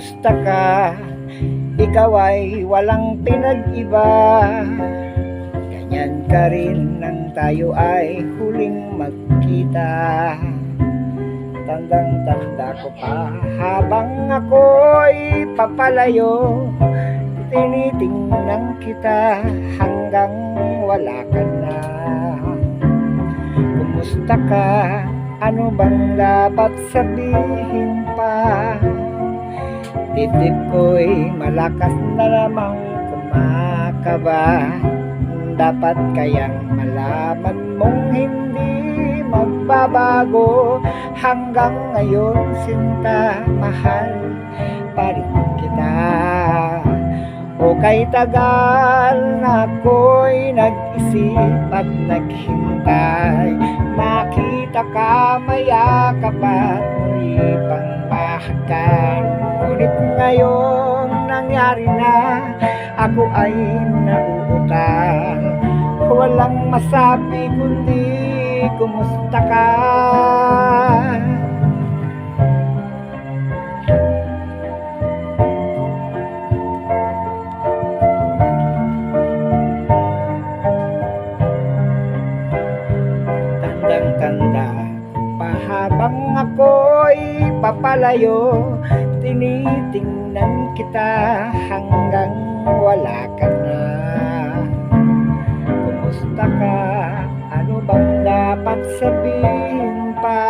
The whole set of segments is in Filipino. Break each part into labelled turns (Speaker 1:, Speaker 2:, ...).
Speaker 1: Kumusta ka? Ikaw ay walang pinag-iba. Ganyan ka rin nang tayo ay huling magkita. Tandang-tanda ko pa habang ako'y papalayo, tinitingnan kita hanggang wala ka na. Kumusta ka? Ano bang dapat sabihin pa? Dibdib ko'y malakas na lamang kumakaba. Dapat kayang malaman mong hindi magbabago. Hanggang ngayon sinta, mahal pa rin kita. O kay tagal na ako'y nag-isip at naghintay, makita ka, mayakap at muli pang mahagan. Ngunit ngayong nangyari na, ako ay nauutal. Walang masabi kundi kumusta ka? Tandang-tanda pa habang ako'y papalayo, tinitingnan kita hanggang wala ka na. Kumusta ka? Ano bang dapat sabihin pa?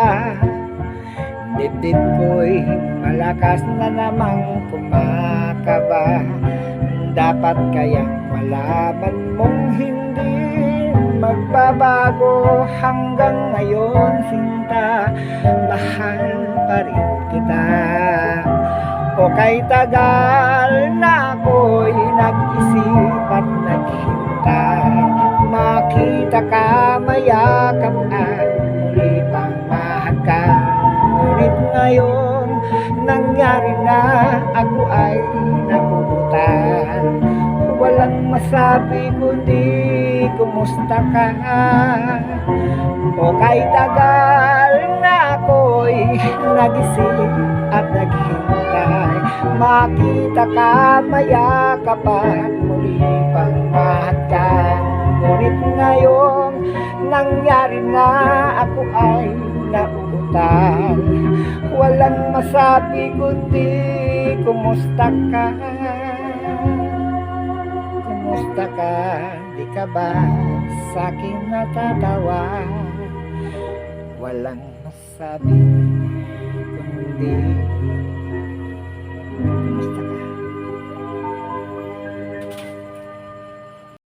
Speaker 1: Dibdib ko'y malakas na namang kumakaba. Dapat kayang malaman mong hindi magbabago. Hanggang ngayon sinta, mahal pa rin kita. O kay tagal na ako'y nag-isip at naghintay, makita ka, mayakap at muli pang mahagan. Ngunit ngayon nangyari na, ako ay nabubutan. Walang masabi kundi kumusta ka? O kay tagal na ako'y nag-isip at naghintay, makita ka, mayakap at muli pang mahagan. Ngunit ngayon nangyari na, ako ay nauutal. Walang masabi kundi kumusta ka? Kumusta ka? Di ka ba sa'kin natatawa? Walang masabi kundi